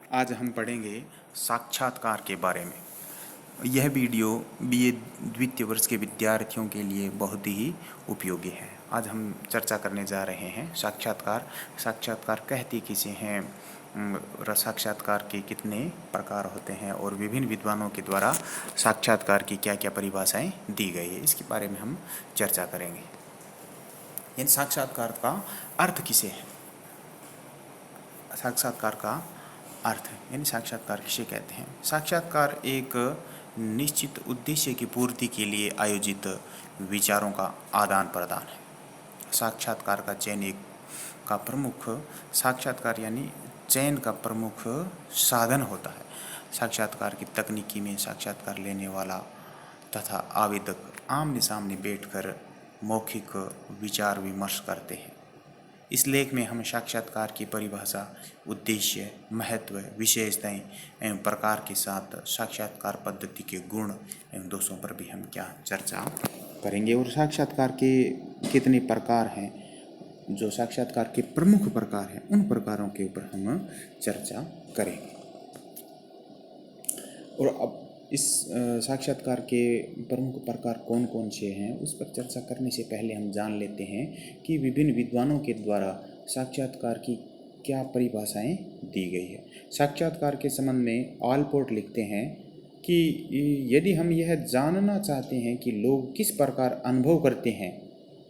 आज हम पढ़ेंगे साक्षात्कार के बारे में। यह वीडियो बीए द्वितीय वर्ष के विद्यार्थियों के लिए बहुत ही उपयोगी है। आज हम चर्चा करने जा रहे हैं साक्षात्कार। साक्षात्कार कहते किसे हैं, साक्षात्कार के कितने प्रकार होते हैं और विभिन्न विद्वानों के द्वारा साक्षात्कार की क्या क्या परिभाषाएं दी गई है, इसके बारे में हम चर्चा करेंगे। यानी साक्षात्कार का अर्थ किसे है, साक्षात्कार का अर्थ यानी साक्षात्कार किसे कहते हैं। साक्षात्कार एक निश्चित उद्देश्य की पूर्ति के लिए आयोजित विचारों का आदान प्रदान है। साक्षात्कार का चयन एक का प्रमुख साक्षात्कार यानी चयन का प्रमुख साधन होता है। साक्षात्कार की तकनीकी में साक्षात्कार लेने वाला तथा आवेदक आमने सामने बैठकर मौखिक विचार विमर्श करते हैं। इस लेख में हम साक्षात्कार की परिभाषा, उद्देश्य, महत्व, विशेषताएं एवं प्रकार के साथ साक्षात्कार पद्धति के गुण एवं दोषों पर भी हम क्या चर्चा करेंगे और साक्षात्कार के कितने प्रकार हैं, जो साक्षात्कार के प्रमुख प्रकार हैं उन प्रकारों के ऊपर हम चर्चा करेंगे। और अब इस साक्षात्कार के प्रमुख प्रकार कौन कौन से हैं उस पर चर्चा करने से पहले हम जान लेते हैं कि विभिन्न विद्वानों के द्वारा साक्षात्कार की क्या परिभाषाएं दी गई है। साक्षात्कार के संबंध में आलपोर्ट लिखते हैं कि यदि हम यह जानना चाहते हैं कि लोग किस प्रकार अनुभव करते हैं,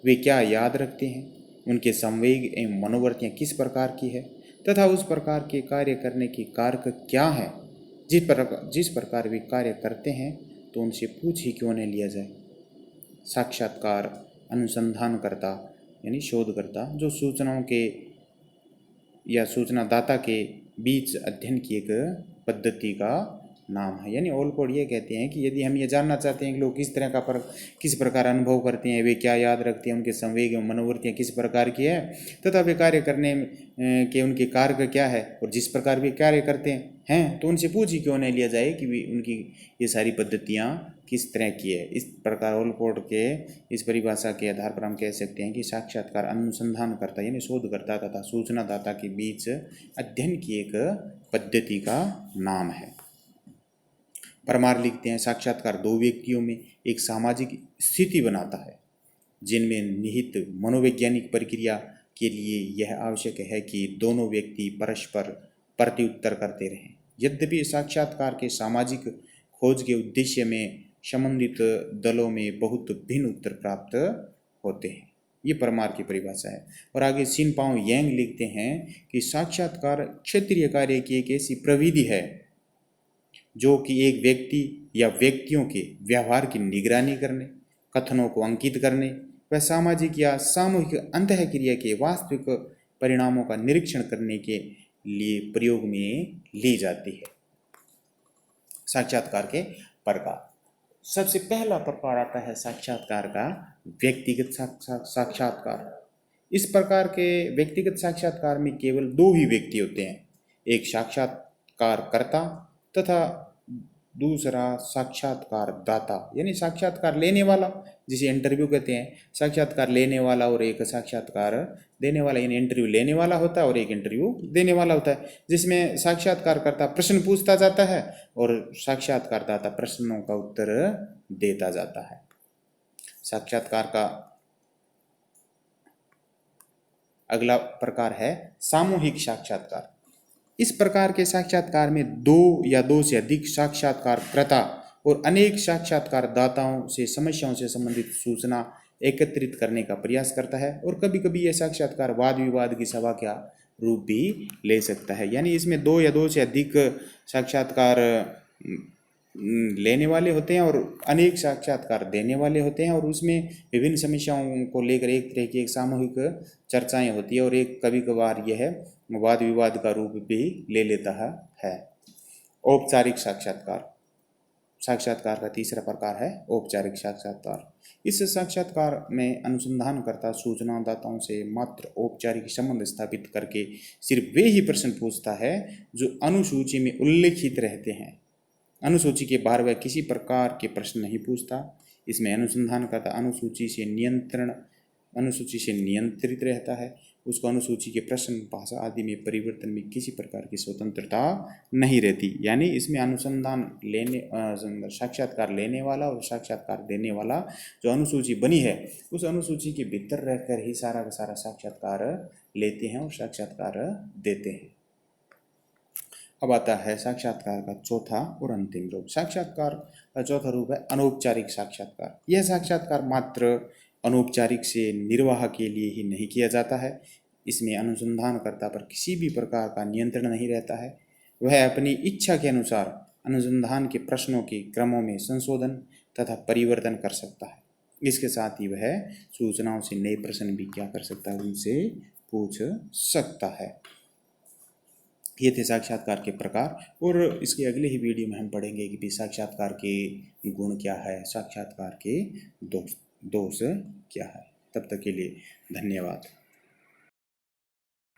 वे क्या याद रखते हैं, उनके संवेग एवं मनोवृत्तियाँ किस प्रकार की है तथा उस प्रकार के कार्य करने की कारक क्या है, जिस प्रकार वे कार्य करते हैं तो उनसे पूछ ही क्यों नहीं लिया जाए। साक्षात्कार अनुसंधानकर्ता यानी शोधकर्ता जो सूचनाओं के या सूचनादाता के बीच अध्ययन की एक पद्धति का नाम है। यानी ओलपोर्ट ये कहते हैं कि यदि हम ये जानना चाहते हैं कि लोग किस तरह का किस प्रकार अनुभव करते हैं, वे क्या याद रखते हैं, उनके संवेग एवं मनोवृत्तियाँ किस प्रकार की है तथा वे कार्य करने के उनके कारक क्या है और जिस प्रकार वे कार्य करते हैं तो उनसे पूछ ही क्यों नहीं लिया जाए कि वे उनकी ये सारी पद्धतियाँ किस तरह की है। इस प्रकार ओलपोर्ट के इस परिभाषा के आधार पर हम कह सकते हैं कि साक्षात्कार अनुसंधानकर्ता यानी शोधकर्ता तथा सूचनादाता के बीच अध्ययन की एक पद्धति का नाम है। परमार लिखते हैं, साक्षात्कार दो व्यक्तियों में एक सामाजिक स्थिति बनाता है जिनमें निहित मनोवैज्ञानिक प्रक्रिया के लिए यह आवश्यक है कि दोनों व्यक्ति परस्पर प्रत्युत्तर करते रहें। यद्यपि साक्षात्कार के सामाजिक खोज के उद्देश्य में संबंधित दलों में बहुत भिन्न उत्तर प्राप्त होते हैं। ये परमार की परिभाषा है। और आगे सिनपाओ यांग लिखते हैं कि साक्षात्कार क्षेत्रीय कार्य की एक ऐसी प्रविधि है जो कि एक व्यक्ति या व्यक्तियों के व्यवहार की निगरानी करने, कथनों को अंकित करने व सामाजिक या सामूहिक अंतःक्रिया के वास्तविक परिणामों का निरीक्षण करने के लिए प्रयोग में ली जाती है। साक्षात्कार के प्रकार, सबसे पहला प्रकार आता है साक्षात्कार का व्यक्तिगत साक्षात्कार। इस प्रकार के व्यक्तिगत साक्षात्कार में केवल दो ही व्यक्ति होते हैं, एक साक्षात्कारकर्ता तथा दूसरा साक्षात्कार दाता यानी साक्षात्कार लेने वाला, जिसे इंटरव्यू कहते हैं। साक्षात्कार लेने वाला और एक साक्षात्कार देने वाला यानी इंटरव्यू लेने वाला होता है और एक इंटरव्यू देने वाला होता है, जिसमें साक्षात्कारकर्ता प्रश्न पूछता जाता है और साक्षात्कारदाता प्रश्नों का उत्तर देता जाता है। साक्षात्कार का अगला प्रकार है सामूहिक साक्षात्कार। इस प्रकार के साक्षात्कार में दो या दो से अधिक साक्षात्कारकर्ता और अनेक साक्षात्कारदाताओं से समस्याओं से संबंधित सूचना एकत्रित करने का प्रयास करता है और कभी कभी यह साक्षात्कार वाद विवाद की सभा का रूप भी ले सकता है। यानी इसमें दो या दो से अधिक साक्षात्कार लेने वाले होते हैं और अनेक साक्षात्कार देने वाले होते हैं और उसमें विभिन्न समस्याओं को लेकर एक तरह की एक सामूहिक चर्चाएं होती है और एक कभी कभार यह वाद विवाद का रूप भी ले लेता है। औपचारिक साक्षात्कार, साक्षात्कार का तीसरा प्रकार है औपचारिक साक्षात्कार। इस साक्षात्कार में अनुसंधानकर्ता सूचनादाताओं से मात्र औपचारिक संबंध स्थापित करके सिर्फ वे ही प्रश्न पूछता है जो अनुसूची में उल्लेखित रहते हैं। अनुसूची के बाहर वह किसी प्रकार के प्रश्न नहीं पूछता। इसमें अनुसंधानकर्ता अनुसूची से नियंत्रित रहता है। उसको अनुसूची के प्रश्न, भाषा आदि में परिवर्तन में किसी प्रकार की स्वतंत्रता नहीं रहती। यानी इसमें अनुसंधान साक्षात्कार लेने वाला और साक्षात्कार देने वाला जो अनुसूची बनी है उस अनुसूची के भीतर रहकर ही सारा का सारा साक्षात्कार लेते हैं और साक्षात्कार देते हैं। अब आता है साक्षात्कार का चौथा और अंतिम रूप। साक्षात्कार का चौथा रूप है अनौपचारिक साक्षात्कार। यह साक्षात्कार मात्र अनौपचारिक से निर्वाह के लिए ही नहीं किया जाता है। इसमें अनुसंधानकर्ता पर किसी भी प्रकार का नियंत्रण नहीं रहता है। वह अपनी इच्छा के अनुसार अनुसंधान के प्रश्नों के क्रमों में संशोधन तथा परिवर्तन कर सकता है। इसके साथ ही वह सूचनाओं से नए प्रश्न भी क्या कर सकता है, उनसे पूछ सकता है। ये थे साक्षात्कार के प्रकार, और इसके अगले ही वीडियो में हम पढ़ेंगे कि साक्षात्कार के गुण क्या है, साक्षात्कार के दोष क्या है। तब तक के लिए धन्यवाद।